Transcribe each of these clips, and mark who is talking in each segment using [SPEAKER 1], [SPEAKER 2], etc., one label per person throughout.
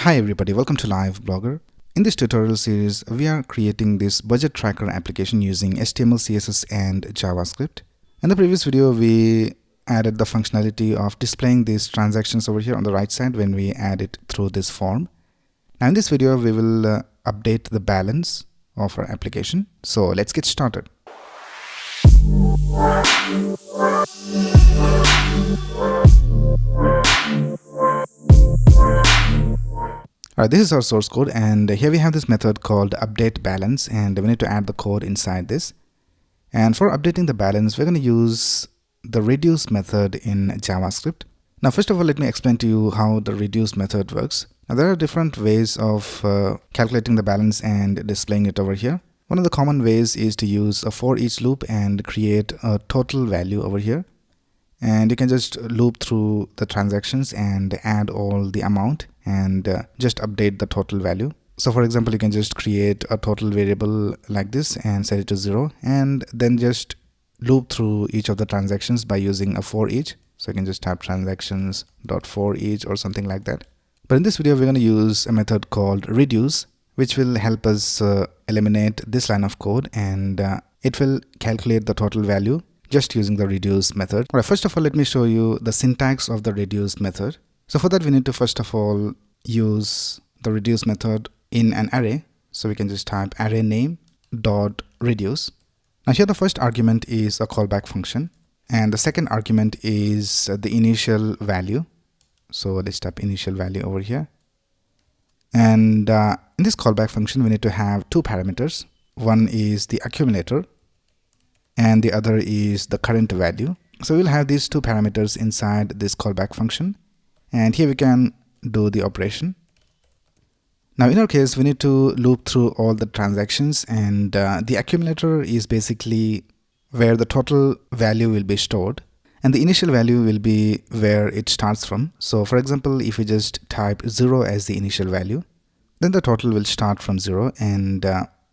[SPEAKER 1] Hi everybody, welcome to Live Blogger. In this tutorial series, we are creating this budget tracker application using HTML, CSS and JavaScript. In the previous video, we added the functionality of displaying these transactions over here on the right side when we add it through this form. Now in this video, we will update the balance of our application. So let's get started. Alright, this is our source code, and here we have this method called update balance, and we need to add the code inside this. And for updating the balance, we're going to use the reduce method in JavaScript. Now first of all, let me explain to you how the reduce method works. Now there are different ways of calculating the balance and displaying it over here. One of the common ways is to use a for each loop and create a total value over here. And you can just loop through the transactions and add all the amount and just update the total value. So for example, you can just create a total variable like this and set it to 0, and then just loop through each of the transactions by using a for each. So you can just type transactions.forEach or something like that. But in this video, we're going to use a method called reduce, which will help us eliminate this line of code, and it will calculate the total value just using the reduce method. Alright, first of all, let me show you the syntax of the reduce method. So for that, we need to first of all use the reduce method in an array. So we can just type array name dot reduce. Now here the first argument is a callback function, and the second argument is the initial value. So let's type initial value over here. And in this callback function, we need to have two parameters. One is the accumulator, and the other is the current value. So we'll have these two parameters inside this callback function, and here we can do the operation. Now in our case, we need to loop through all the transactions, and the accumulator is basically where the total value will be stored, and the initial value will be where it starts from. So for example, if we just type 0 as the initial value, then the total will start from 0, and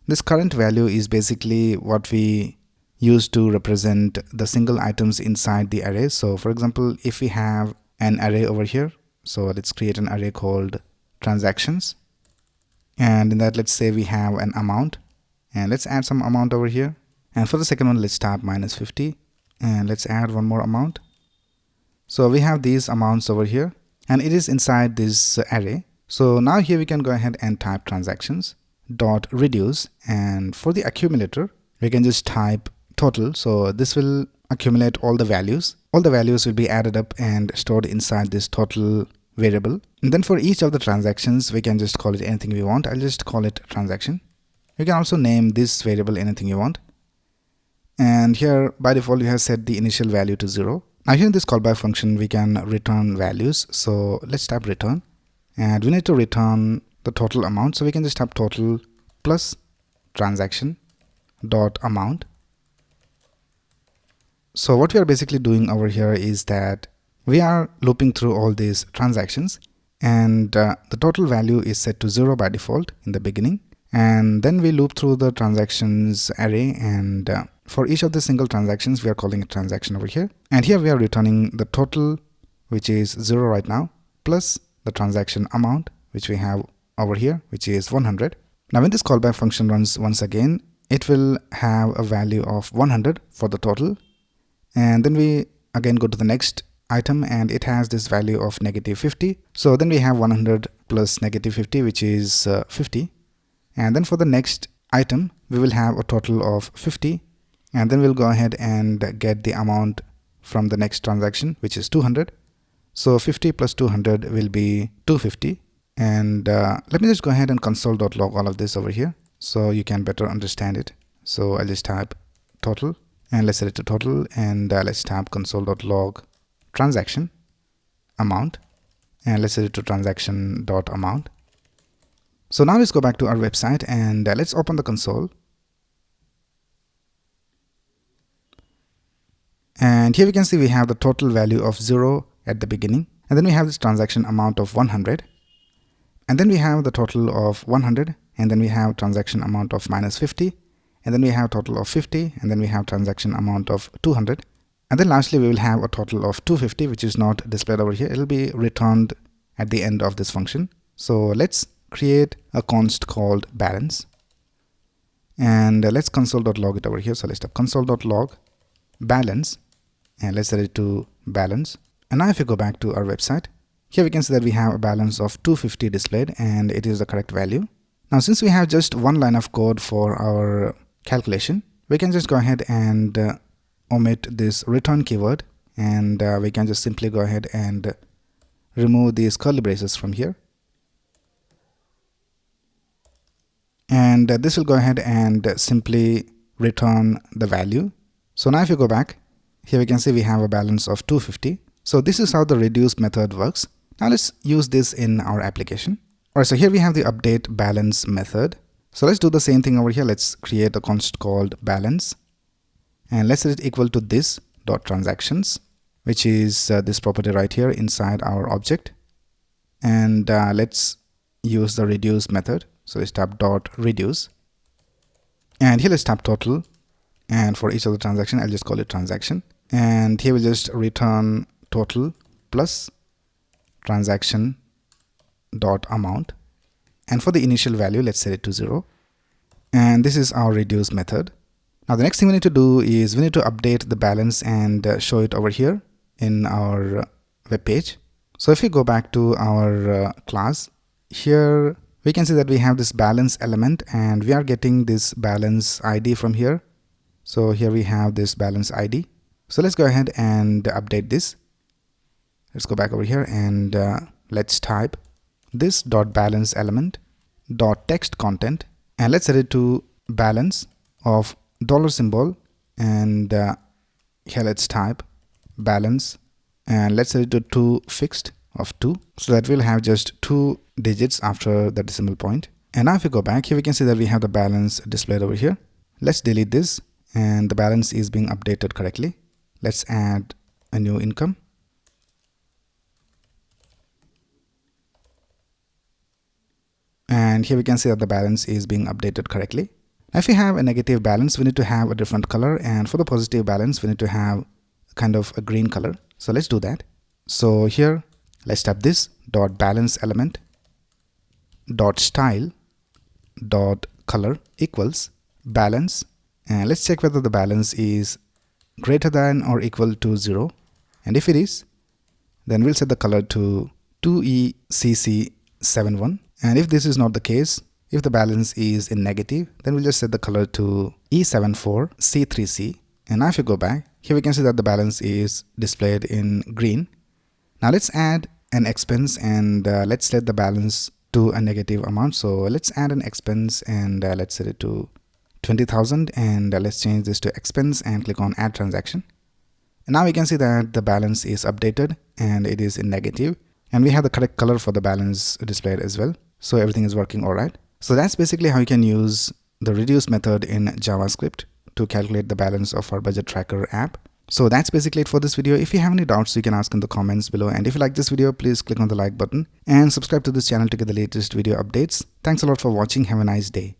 [SPEAKER 1] this current value is basically what we use to represent the single items inside the array. So for example, if we have an array over here, so let's create an array called transactions, and in that, let's say we have an amount, and let's add some amount over here. And for the second one, let's type -50, and let's add one more amount. So we have these amounts over here, and it is inside this array. So now here we can go ahead and type transactions dot reduce, and for the accumulator, we can just type total. So this will accumulate all the values. All the values will be added up and stored inside this total variable. And then for each of the transactions, we can just call it anything we want. I'll just call it transaction. You can also name this variable anything you want. And here by default, you have set the initial value to 0. Now here in this callback function, we can return values. So let's type return, and we need to return the total amount. So we can just type total plus transaction dot amount. So what we are basically doing over here is that we are looping through all these transactions, and the total value is set to 0 by default in the beginning. And then we loop through the transactions array, and for each of the single transactions, we are calling a transaction over here. And here we are returning the total, which is 0 right now, plus the transaction amount, which we have over here, which is 100. Now when this callback function runs once again, it will have a value of 100 for the total. And then we again go to the next item, and it has this value of -50. So then we have 100 plus -50, which is 50. And then for the next item, we will have a total of 50. And then we'll go ahead and get the amount from the next transaction, which is 200. So 50 plus 200 will be 250. And let me just go ahead and console.log all of this over here so you can better understand it. So I'll just type total, and let's set it to total, and let's type console.log transaction amount, and let's set it to transaction.amount. So now let's go back to our website, and let's open the console. And here we can see we have the total value of 0 at the beginning, and then we have this transaction amount of 100, and then we have the total of 100, and then we have transaction amount of -50, and then we have total of 50, and then we have transaction amount of 200, and then lastly we will have a total of 250, which is not displayed over here. It will be returned at the end of this function. So let's create a const called balance, and let's console.log it over here. So let's type console.log balance, and let's set it to balance. And now if you go back to our website, here we can see that we have a balance of 250 displayed, and it is the correct value. Now since we have just one line of code for our calculation, we can just go ahead and omit this return keyword, and we can just simply go ahead and remove these curly braces from here. And this will go ahead and simply return the value. So now if you go back, here we can see we have a balance of 250. So this is how the reduce method works. Now let's use this in our application. Alright, so here we have the update balance method. So let's do the same thing over here. Let's create a const called balance, and let's set it equal to this dot transactions, which is this property right here inside our object. And let's use the reduce method. So let's type dot reduce, and here let's type total, and for each of the transaction I'll just call it transaction, and here we'll just return total plus transaction dot amount, and for the initial value let's set it to 0. And this is our reduce method. Now the next thing we need to do is we need to update the balance and show it over here in our web page. So if we go back to our class, here we can see that we have this balance element, and we are getting this balance ID from here. So here we have this balance ID. So let's go ahead and update this. Let's go back over here, and let's type this dot balance element dot text content, and let's set it to balance of dollar symbol, and here let's type balance, and let's set it to 2 fixed of 2, so that we'll have just 2 digits after the decimal point. And now if you go back, here we can see that we have the balance displayed over here. Let's delete this, and the balance is being updated correctly. Let's add a new income, and here we can see that the balance is being updated correctly. Now if we have a negative balance, we need to have a different color, and for the positive balance we need to have kind of a green color. So let's do that. So here let's type this dot balance element dot style dot color equals balance, and let's check whether the balance is greater than or equal to 0, and if it is, then we'll set the color to 2ECC71, and if this is not the case, if the balance is in negative, then we'll just set the color to E74C3C. And now if you go back, here we can see that the balance is displayed in green. Now let's add an expense, and let's set the balance to a negative amount. So let's add an expense, and let's set it to 20,000, and let's change this to expense and click on add transaction. And now we can see that the balance is updated and it is in negative, and we have the correct color for the balance displayed as well. So everything is working all right. So that's basically how you can use the reduce method in JavaScript to calculate the balance of our budget tracker app. So that's basically it for this video. If you have any doubts, you can ask in the comments below. And if you like this video, please click on the like button and subscribe to this channel to get the latest video updates. Thanks a lot for watching. Have a nice day.